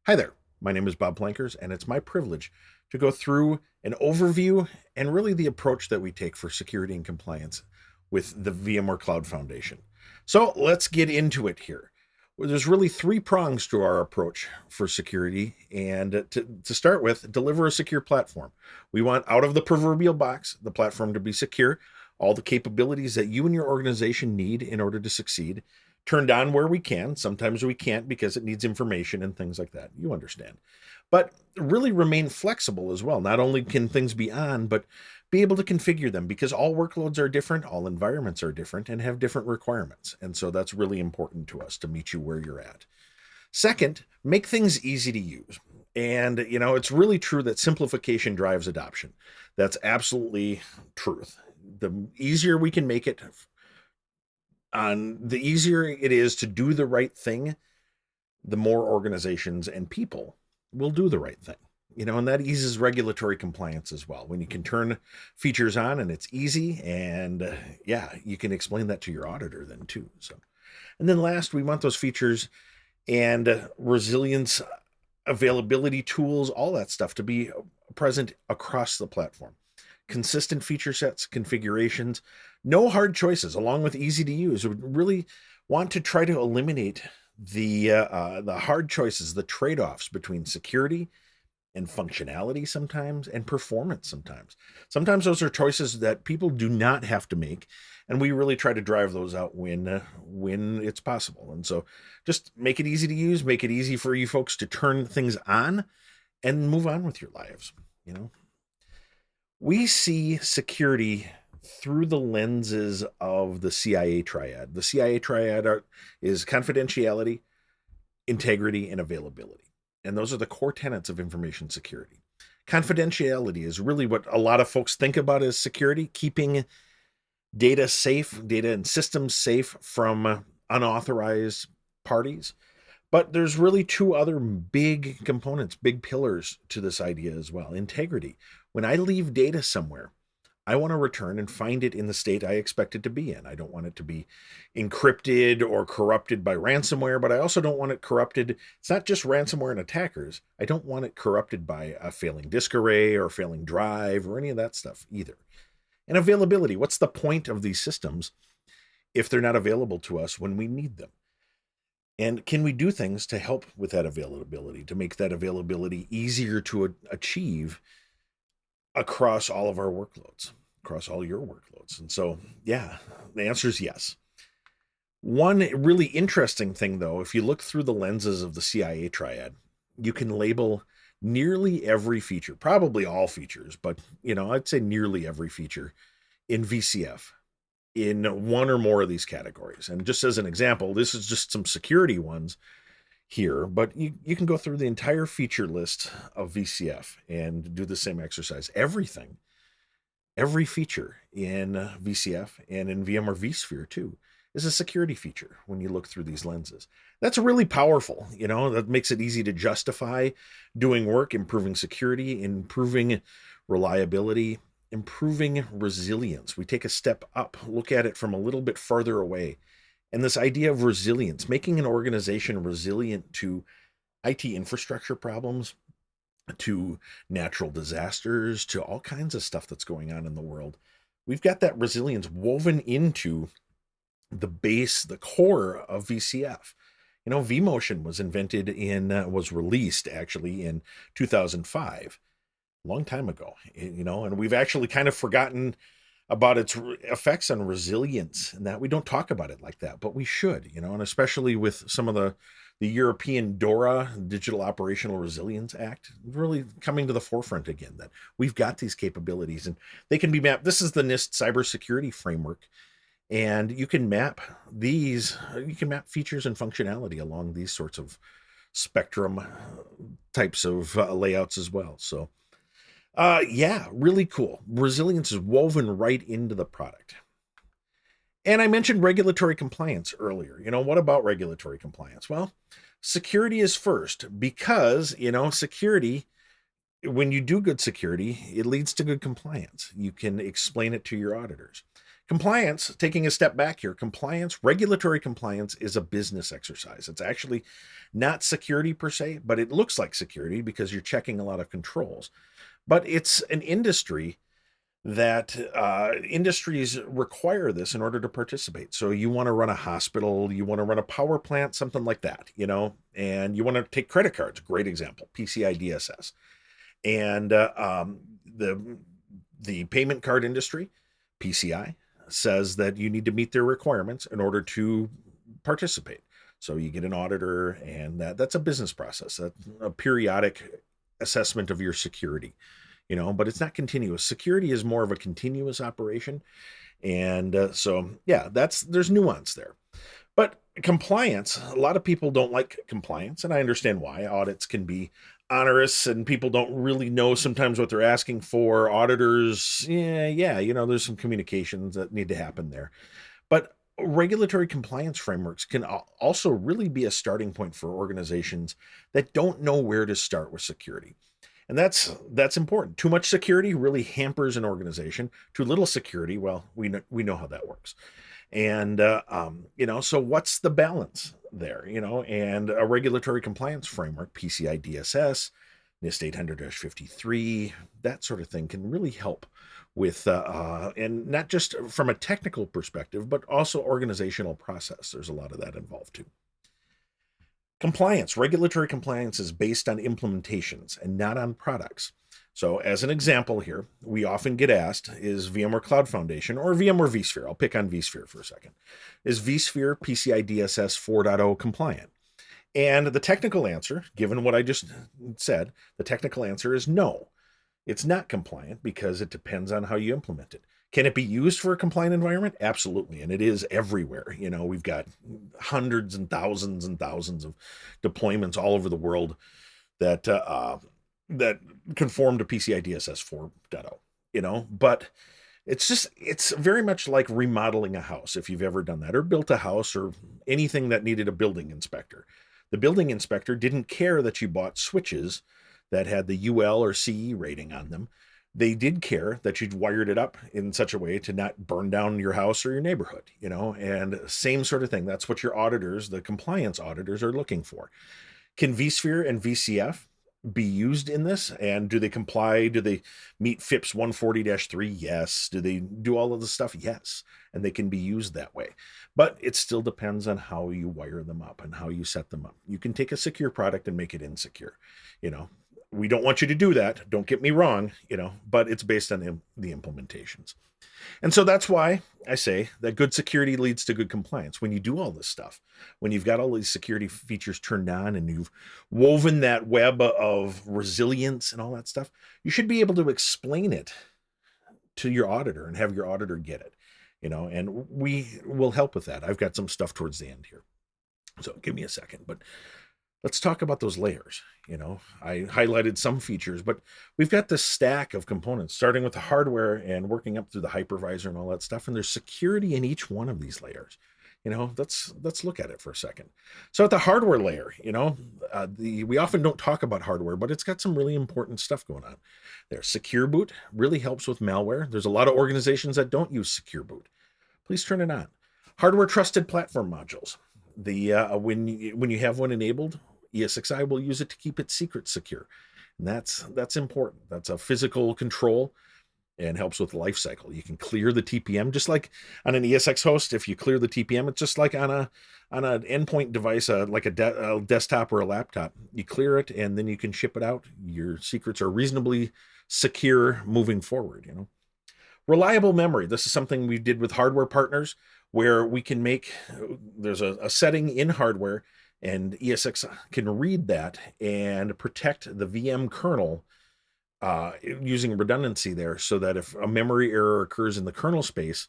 Hi there, my name is Bob Plankers, and it's my privilege to go through an overview and really the approach that we take for security and compliance with the VMware Cloud Foundation. So let's get into it here. Well, there's really three prongs to our approach for security. And to start with, deliver a secure platform. We want out of the proverbial box, the platform to be secure, all the capabilities that you and your organization need in order to succeed, turned on where we can. Sometimes we can't because it needs information and things like that. You understand. But really remain flexible as well. Not only can things be on, but be able to configure them because all workloads are different, all environments are different, and have different requirements. And so that's really important to us to meet you where you're at. Second, make things easy to use. And, it's really true that simplification drives adoption. That's absolutely truth. The easier we can make it, the easier it is to do the right thing, the more organizations and people will do the right thing. And that eases regulatory compliance as well. When you can turn features on and it's easy, and yeah, you can explain that to your auditor then too. So, and then last, we want those features and resilience, availability tools, all that stuff to be present across the platform. Consistent feature sets, configurations, no hard choices, along with easy to use. We really want to try to eliminate the hard choices, the trade-offs between security and functionality sometimes, and performance sometimes. Sometimes those are choices that people do not have to make, and we really try to drive those out when it's possible. And so, just make it easy to use, make it easy for you folks to turn things on, and move on with your lives. You know, we see security through the lenses of the CIA triad. The CIA triad is confidentiality, integrity, and availability. And those are the core tenets of information security. Confidentiality is really what a lot of folks think about as security, keeping data safe, data and systems safe from unauthorized parties. But there's really two other big components, big pillars to this idea as well. Integrity. When I leave data somewhere, I want to return and find it in the state I expect it to be in. I don't want it to be encrypted or corrupted by ransomware, but I also don't want it corrupted. It's not just ransomware and attackers. I don't want it corrupted by a failing disk array or failing drive or any of that stuff either. And availability. What's the point of these systems if they're not available to us when we need them? And can we do things to help with that availability, to make that availability easier to achieve across all of our workloads, across all your workloads? And so, yeah, the answer is yes. One really interesting thing, though, if you look through the lenses of the CIA triad, you can label nearly every feature, probably all features, but I'd say nearly every feature in VCF in one or more of these categories. And just as an example, this is just some security ones here, but you can go through the entire feature list of VCF and do the same exercise. Every feature in VCF and in VMware vSphere too is a security feature when you look through these lenses. That's really powerful. That makes it easy to justify doing work, improving security, improving reliability, improving resilience. We take a step up, look at it from a little bit farther away. And this idea of resilience, making an organization resilient to IT infrastructure problems, to natural disasters, to all kinds of stuff that's going on in the world. We've got that resilience woven into the base, the core of VCF. vMotion was released actually in 2005, a long time ago, and we've actually kind of forgotten about its effects on resilience, and that we don't talk about it like that, but we should, and especially with some of the European DORA, Digital Operational Resilience Act, really coming to the forefront again, that we've got these capabilities and they can be mapped. This is the NIST cybersecurity framework, and you can map features and functionality along these sorts of spectrum types of layouts as well. So yeah, really cool. Resilience is woven right into the product. And I mentioned regulatory compliance earlier. What about regulatory compliance? Well, security is first because, security, when you do good security, it leads to good compliance. You can explain it to your auditors. Compliance, taking a step back here, regulatory compliance is a business exercise. It's actually not security per se, but it looks like security because you're checking a lot of controls. But it's an industry that industries require this in order to participate. So you want to run a hospital, you want to run a power plant, something like that, and you want to take credit cards. Great example, PCI DSS. And the payment card industry, PCI, says that you need to meet their requirements in order to participate. So you get an auditor, and that's a business process, that's a periodic assessment of your security, but it's not continuous. Security is more of a continuous operation. And so, yeah, there's nuance there. But compliance, a lot of people don't like compliance, and I understand why. Audits can be onerous, and people don't really know sometimes what they're asking for. Auditors, there's some communications that need to happen there. But regulatory compliance frameworks can also really be a starting point for organizations that don't know where to start with security. And that's important. Too much security really hampers an organization. Too little security, well, we know how that works. And so what's the balance there? And a regulatory compliance framework, PCI DSS, NIST 800-53, that sort of thing can really help with, and not just from a technical perspective, but also organizational process. There's a lot of that involved too. Compliance, regulatory compliance is based on implementations and not on products. So as an example here, we often get asked, is VMware Cloud Foundation or VMware vSphere, I'll pick on vSphere for a second, is vSphere PCI DSS 4.0 compliant? And the technical answer, given what I just said, the technical answer is no. It's not compliant because it depends on how you implement it. Can it be used for a compliant environment? Absolutely, and it is everywhere. We've got hundreds and thousands of deployments all over the world that that conform to PCI DSS 4.0, but it's very much like remodeling a house, if you've ever done that, or built a house, or anything that needed a building inspector. The building inspector didn't care that you bought switches that had the UL or CE rating on them. They did care that you'd wired it up in such a way to not burn down your house or your neighborhood, and same sort of thing. That's what your auditors, the compliance auditors, are looking for. Can vSphere and VCF be used in this? And do they comply? Do they meet FIPS 140-3? Yes. Do they do all of the stuff? Yes. And they can be used that way. But it still depends on how you wire them up and how you set them up. You can take a secure product and make it insecure. We don't want you to do that. Don't get me wrong, but it's based on the implementations. And so that's why I say that good security leads to good compliance. When you do all this stuff, when you've got all these security features turned on and you've woven that web of resilience and all that stuff, you should be able to explain it to your auditor and have your auditor get it, and we will help with that. I've got some stuff towards the end here. So give me a second, but let's talk about those layers. I highlighted some features, but we've got this stack of components, starting with the hardware and working up through the hypervisor and all that stuff. And there's security in each one of these layers. Let's look at it for a second. So at the hardware layer, we often don't talk about hardware, but it's got some really important stuff going on. There's Secure Boot, really helps with malware. There's a lot of organizations that don't use Secure Boot. Please turn it on. Hardware Trusted Platform modules. When you have one enabled, ESXi will use it to keep its secrets secure. And that's important. That's a physical control and helps with lifecycle. You can clear the TPM just like on an ESX host. If you clear the TPM, it's just like on an endpoint device, like a desktop or a laptop. You clear it and then you can ship it out. Your secrets are reasonably secure moving forward. Reliable memory. This is something we did with hardware partners where we can there's a setting in hardware, and ESX can read that and protect the VM kernel using redundancy there, so that if a memory error occurs in the kernel space,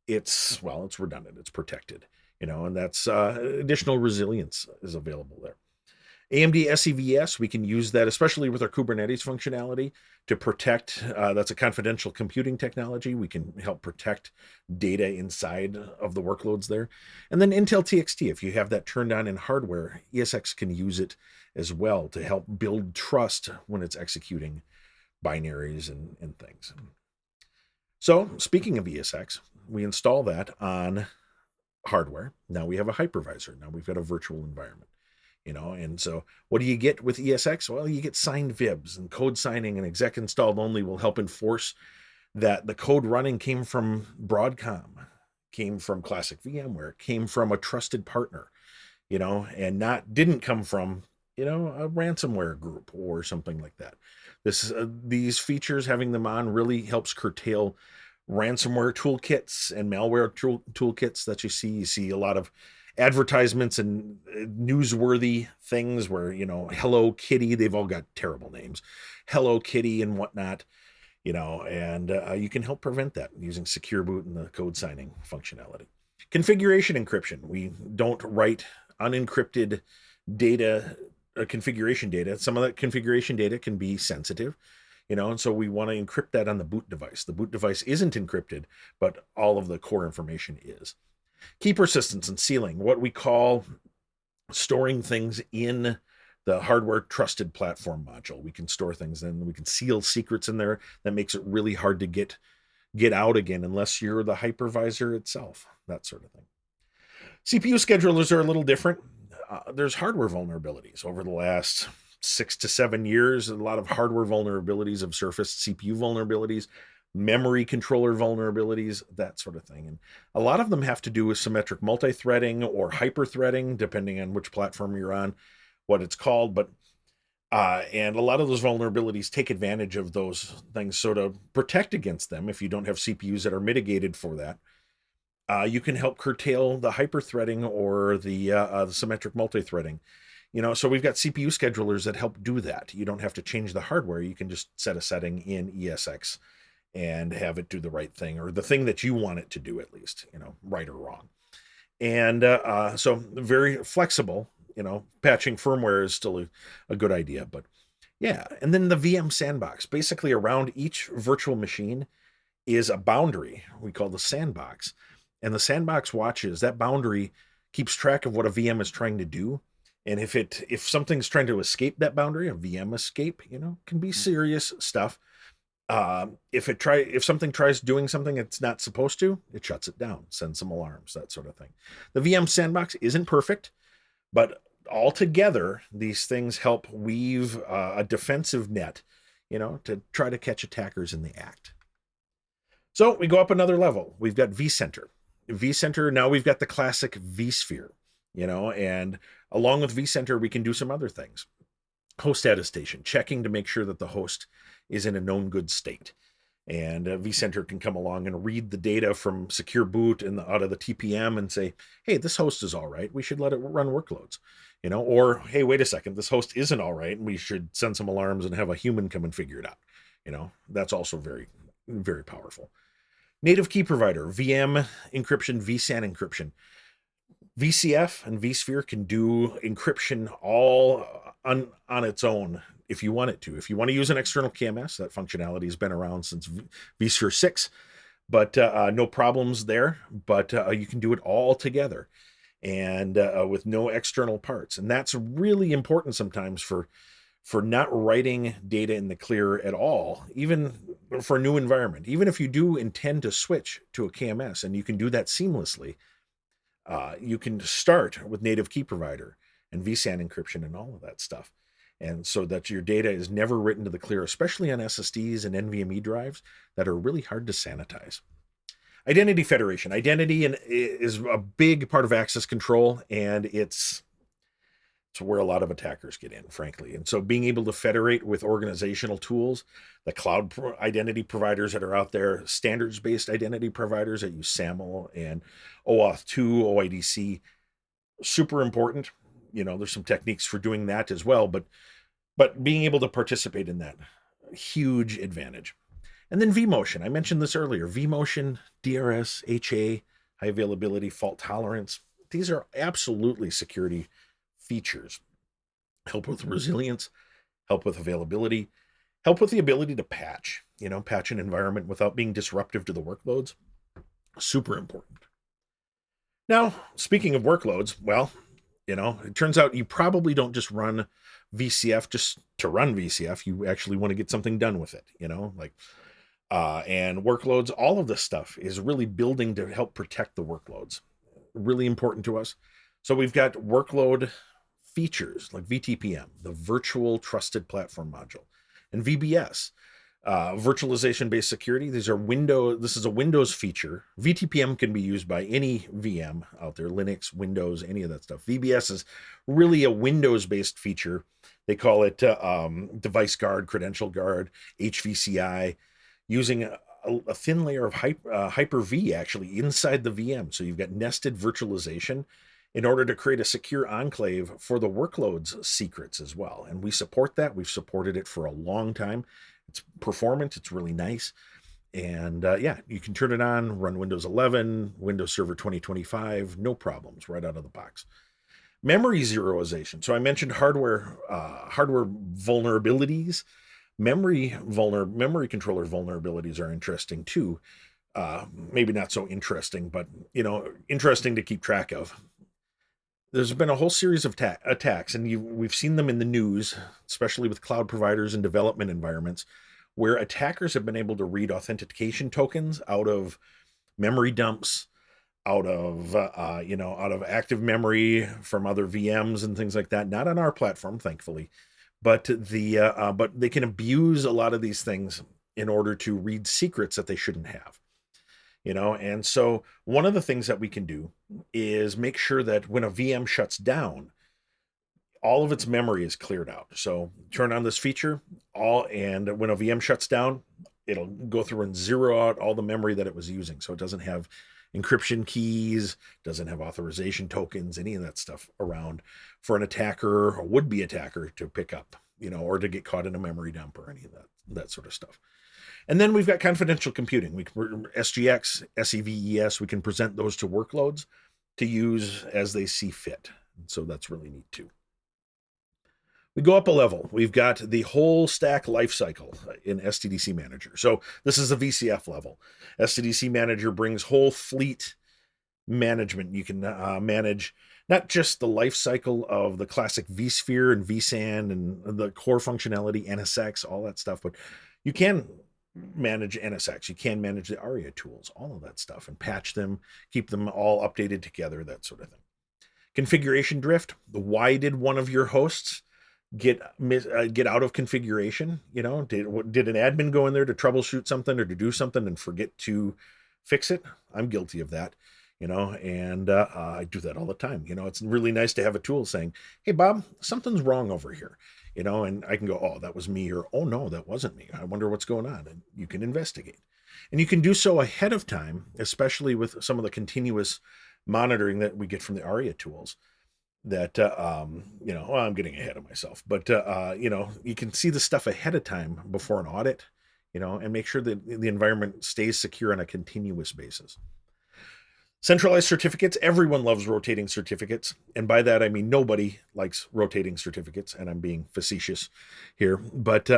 it's redundant, it's protected, and that's additional resilience is available there. AMD SEVs, we can use that, especially with our Kubernetes functionality, to protect, that's a confidential computing technology. We can help protect data inside of the workloads there. And then Intel TXT, if you have that turned on in hardware, ESX can use it as well to help build trust when it's executing binaries and things. So speaking of ESX, We install that on hardware. Now we have a hypervisor. Now we've got a virtual environment. And so what do you get with ESX? Well, you get signed VIBs, and code signing and exec installed only will help enforce that the code running came from Broadcom, came from classic VMware, came from a trusted partner, and didn't come from, a ransomware group or something like that. These features, having them on, really helps curtail ransomware toolkits and malware toolkits that you see. You see a lot of advertisements and newsworthy things where, Hello Kitty, they've all got terrible names, Hello Kitty and whatnot, and you can help prevent that using Secure Boot and the code signing functionality. Configuration encryption. We don't write unencrypted data, configuration data. Some of that configuration data can be sensitive, and so we want to encrypt that on the boot device. The boot device isn't encrypted, but all of the core information is. Key persistence and sealing, what we call storing things in the hardware trusted platform module. We can store things in, we can seal secrets in there. That makes it really hard to get out again unless you're the hypervisor itself, that sort of thing. CPU schedulers are a little different. There's hardware vulnerabilities over the last 6 to 7 years. A lot of hardware vulnerabilities have surfaced, CPU vulnerabilities, memory controller vulnerabilities, that sort of thing. And a lot of them have to do with symmetric multi-threading or hyper-threading, depending on which platform you're on, what it's called. But and a lot of those vulnerabilities take advantage of those things. So to protect against them, if you don't have CPUs that are mitigated for that, you can help curtail the hyper-threading or the symmetric multi-threading. So we've got CPU schedulers that help do that. You don't have to change the hardware. You can just set a setting in ESX and have it do the right thing, or the thing that you want it to do, at least, right or wrong. And so very flexible, patching firmware is still a good idea, but yeah. And then the VM sandbox, basically around each virtual machine is a boundary we call the sandbox. And the sandbox watches that boundary, keeps track of what a VM is trying to do. And if something's trying to escape that boundary, a VM escape, can be serious stuff. If something tries doing something it's not supposed to, it shuts it down, sends some alarms, that sort of thing. The VM sandbox isn't perfect, but altogether, these things help weave a defensive net, to try to catch attackers in the act. So we go up another level. We've got vCenter. vCenter, now we've got the classic vSphere, and along with vCenter, we can do some other things. Host attestation, checking to make sure that the host is in a known good state. And vCenter can come along and read the data from Secure Boot and out of the TPM and say, hey, this host is all right. We should let it run workloads, or, hey, wait a second, this host isn't all right, and we should send some alarms and have a human come and figure it out. That's also very, very powerful. Native key provider, VM encryption, vSAN encryption. VCF and vSphere can do encryption all on its own if you want it to. If you want to use an external KMS, that functionality has been around since vSphere 6, but no problems there. But you can do it all together and with no external parts. And that's really important sometimes for not writing data in the clear at all, even for a new environment. Even if you do intend to switch to a KMS, and you can do that seamlessly, you can start with native key provider and vSAN encryption and all of that stuff. And so that your data is never written to the clear, especially on SSDs and NVMe drives that are really hard to sanitize. Identity federation. Identity is a big part of access control, and it's where a lot of attackers get in, frankly. And so being able to federate with organizational tools, the cloud identity providers that are out there, standards-based identity providers that use SAML and OAuth 2, OIDC, super important. There's some techniques for doing that as well, but being able to participate in that, huge advantage. And then vMotion. I mentioned this earlier. vMotion, DRS, HA, high availability, fault tolerance. These are absolutely security features. Help with resilience, help with availability, help with the ability to patch an environment without being disruptive to the workloads. Super important. Now, speaking of workloads, well, it turns out you probably don't just run VCF just to run VCF. You actually want to get something done with it, like and workloads. All of this stuff is really building to help protect the workloads. Really important to us. So we've got workload features like vTPM, the Virtual Trusted Platform Module, and VBS, virtualization-based security. This is a Windows feature. vTPM can be used by any VM out there, Linux, Windows, any of that stuff. VBS is really a Windows-based feature. They call it Device Guard, Credential Guard, HVCI, using a thin layer of Hyper-V actually inside the VM. So you've got nested virtualization in order to create a secure enclave for the workload's secrets as well. And we support that. We've supported it for a long time. It's performant. It's really nice. And yeah, you can turn it on, run Windows 11, Windows Server 2025, no problems right out of the box. Memory zeroization. So I mentioned hardware vulnerabilities. Memory controller vulnerabilities are interesting too. Maybe not so interesting, but interesting to keep track of. There's been a whole series of attacks, and we've seen them in the news, especially with cloud providers and development environments, where attackers have been able to read authentication tokens out of memory dumps, out of active memory from other VMs and things like that. Not on our platform, thankfully, but they can abuse a lot of these things in order to read secrets that they shouldn't have. And so one of the things that we can do is make sure that when a VM shuts down, all of its memory is cleared out. So turn on this feature, and when a VM shuts down, it'll go through and zero out all the memory that it was using. So it doesn't have encryption keys, doesn't have authorization tokens, any of that stuff around for an attacker or would-be attacker to pick up, or to get caught in a memory dump or any of that sort of stuff. And then we've got confidential computing. We can SGX, SEVES, we can present those to workloads to use as they see fit. So that's really neat too. We go up a level. We've got the whole stack lifecycle in SDDC Manager. So this is a VCF level. SDDC Manager brings whole fleet management. You can manage not just the lifecycle of the classic vSphere and vSAN and the core functionality, NSX, all that stuff, but you can manage NSX. You can manage the Aria tools, all of that stuff, and patch them, keep them all updated together, that sort of thing. Configuration drift. Why did one of your hosts get out of configuration? Did an admin go in there to troubleshoot something or to do something and forget to fix it? I'm guilty of that, and I do that all the time. It's really nice to have a tool saying, hey, Bob, something's wrong over here. And I can go, oh, that was me, or, oh, no, that wasn't me. I wonder what's going on. And you can investigate. And you can do so ahead of time, especially with some of the continuous monitoring that we get from the Aria tools that, I'm getting ahead of myself, but, you can see the stuff ahead of time before an audit, and make sure that the environment stays secure on a continuous basis. Centralized certificates. Everyone loves rotating certificates. And by that, I mean, nobody likes rotating certificates, and I'm being facetious here, but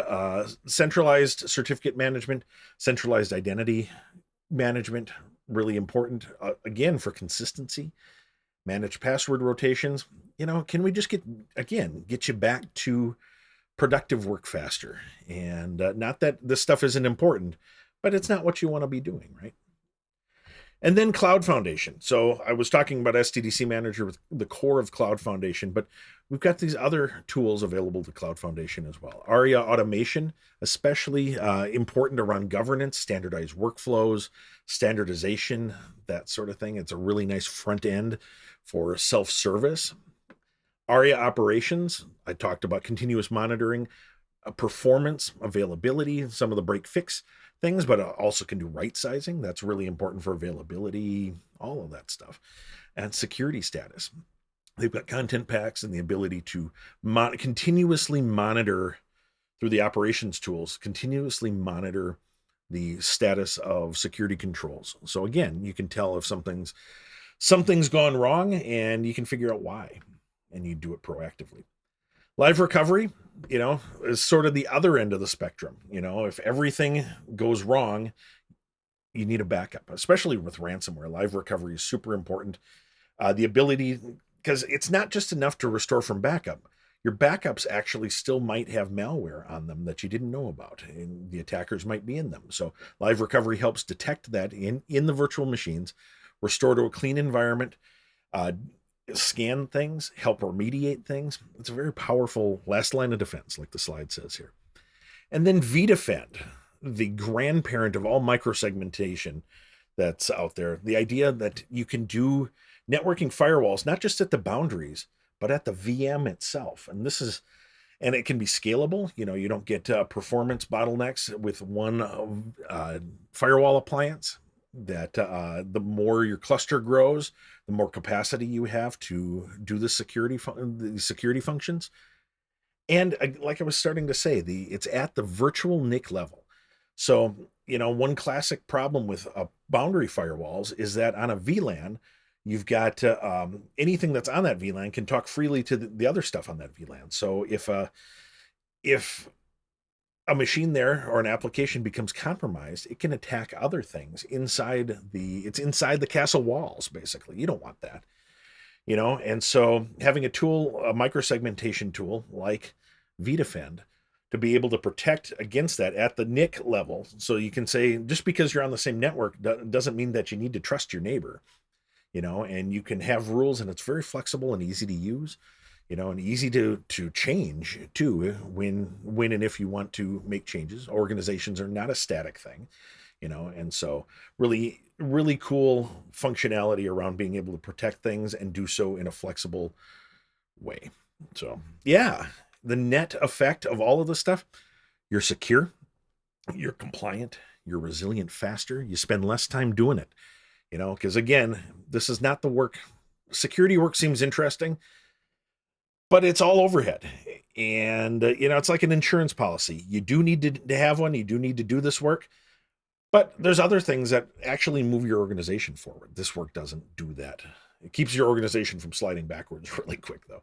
centralized certificate management, centralized identity management, really important, again, for consistency. Manage password rotations. Can we just get you back to productive work faster? And not that this stuff isn't important, but it's not what you want to be doing, right? And then Cloud Foundation. So I was talking about SDDC Manager with the core of Cloud Foundation, but we've got these other tools available to Cloud Foundation as well. Aria Automation, especially important to run governance, standardized workflows, standardization, that sort of thing. It's a really nice front end for self-service. Aria Operations, I talked about continuous monitoring, performance, availability, some of the break fix things, but also can do right sizing. That's really important for availability, all of that stuff. And security status. They've got content packs and the ability to continuously monitor through the operations tools, continuously monitor the status of security controls. So again, you can tell if something's gone wrong, and you can figure out why, and you do it proactively. Live recovery, is sort of the other end of the spectrum. If everything goes wrong, you need a backup, especially with ransomware. Live recovery is super important. The ability, because it's not just enough to restore from backup. your backups actually still might have malware on them that you didn't know about, and the attackers might be in them. So live recovery helps detect that in the virtual machines, restore to a clean environment, uh, scan things, help remediate things. It's a very powerful last line of defense, like the slide says here. And then vDefend, the grandparent of all microsegmentation that's out there. The idea that you can do networking firewalls, not just at the boundaries, but at the VM itself. And it can be scalable. You don't get performance bottlenecks with one firewall appliance. That the more your cluster grows, the more capacity you have to do the security functions. And like I was starting to say, it's at the virtual NIC level. So, one classic problem with boundary firewalls is that on a VLAN, you've got anything that's on that VLAN can talk freely to the other stuff on that VLAN. So if a machine there or an application becomes compromised, it can attack other things inside the castle walls, basically. You don't want that. And so having a microsegmentation tool like vDefend to be able to protect against that at the NIC level. So you can say, just because you're on the same network doesn't mean that you need to trust your neighbor, and you can have rules, and it's very flexible and easy to use, and easy to change too, when and if you want to make changes. Organizations are not a static thing, and so really, really cool functionality around being able to protect things and do so in a flexible way. So yeah, the net effect of all of this stuff: you're secure, you're compliant, you're resilient faster, you spend less time doing it, because again, this is not the work. Security work seems interesting, but it's all overhead. And, it's like an insurance policy. You do need to have one. You do need to do this work. But there's other things that actually move your organization forward. This work doesn't do that. It keeps your organization from sliding backwards really quick, though.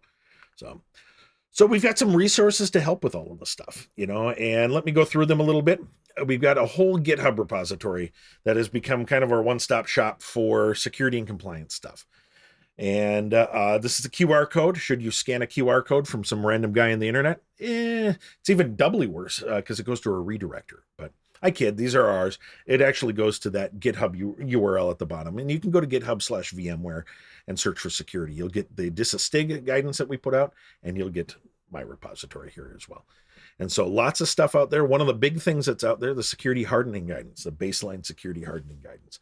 So we've got some resources to help with all of this stuff, and let me go through them a little bit. We've got a whole GitHub repository that has become kind of our one-stop shop for security and compliance stuff. And this is a QR code. Should you scan a QR code from some random guy on the internet, it's even doubly worse because it goes to a redirector. But I kid, these are ours. It actually goes to that GitHub URL at the bottom. And you can go to GitHub/VMware and search for security. You'll get the DISA-STIG guidance that we put out, and you'll get my repository here as well. And so lots of stuff out there. One of the big things that's out there, the security hardening guidance, the baseline security hardening guidance.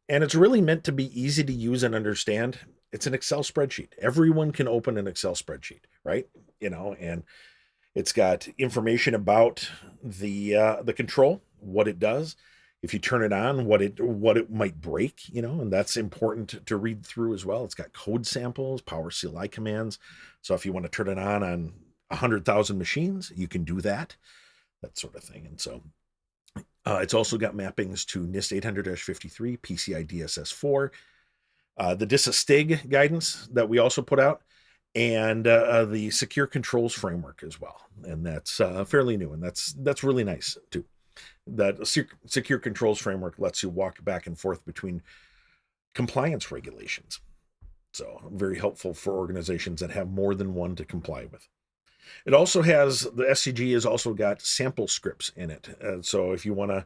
And it's really meant to be easy to use and understand. It's an Excel spreadsheet. Everyone can open an Excel spreadsheet, right? And it's got information about the control, what it does, if you turn it on, what it might break, and that's important to read through as well. It's got code samples, power CLI commands. So if you want to turn it on 100,000 machines, you can do that sort of thing. And so it's also got mappings to NIST 800-53, PCI DSS4, the DISA-STIG guidance that we also put out, and the secure controls framework as well. And that's fairly new, and that's really nice too. That secure controls framework lets you walk back and forth between compliance regulations. So very helpful for organizations that have more than one to comply with. It also has, the SCG has also got sample scripts in it. So if you want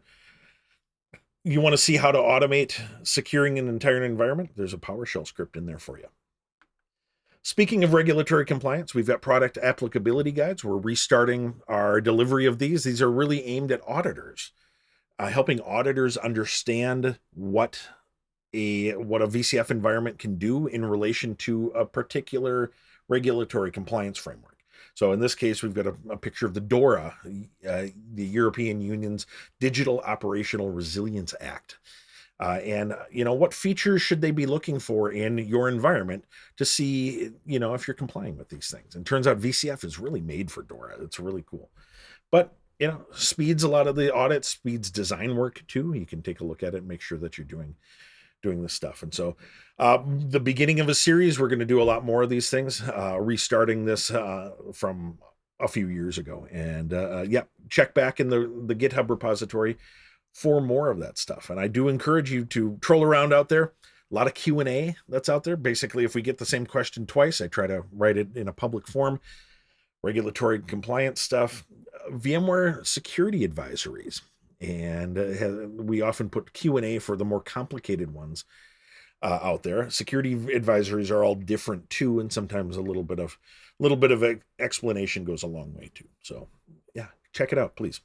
to see how to automate securing an entire environment, there's a PowerShell script in there for you. Speaking of regulatory compliance, we've got product applicability guides. We're restarting our delivery of these. These are really aimed at auditors, helping auditors understand what a VCF environment can do in relation to a particular regulatory compliance framework. So in this case, we've got a picture of the DORA, the European Union's Digital Operational Resilience Act. And what features should they be looking for in your environment to see, if you're complying with these things? And turns out VCF is really made for DORA. It's really cool. But, speeds a lot of the audit, speeds design work too. You can take a look at it and make sure that you're doing this stuff. And so the beginning of a series, we're going to do a lot more of these things, restarting this from a few years ago. And check back in the GitHub repository for more of that stuff. And I do encourage you to troll around out there. A lot of Q&A that's out there. Basically, if we get the same question twice, I try to write it in a public form. regulatory compliance stuff, VMware security advisories. And we often put Q&A for the more complicated ones out there. Security advisories are all different too, and sometimes a little bit of explanation goes a long way too. So yeah, check it out, please.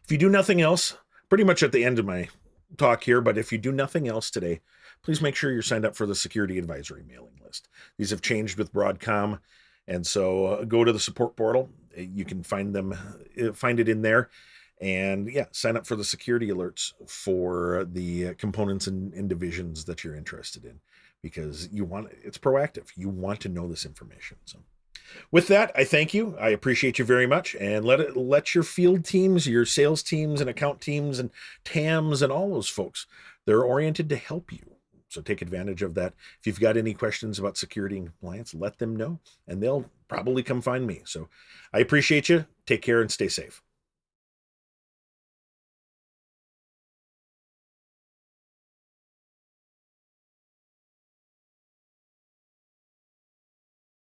If you do nothing else, pretty much at the end of my talk here, but if you do nothing else today, please make sure you're signed up for the security advisory mailing list. These have changed with Broadcom, and so go to the support portal. You can find it in there. And yeah, sign up for the security alerts for the components and divisions that you're interested in, because it's proactive. You want to know this information. So with that, I thank you. I appreciate you very much, and let your field teams, your sales teams and account teams and TAMs and all those folks, they're oriented to help you. So take advantage of that. If you've got any questions about security and compliance, let them know, and they'll probably come find me. So I appreciate you. Take care and stay safe.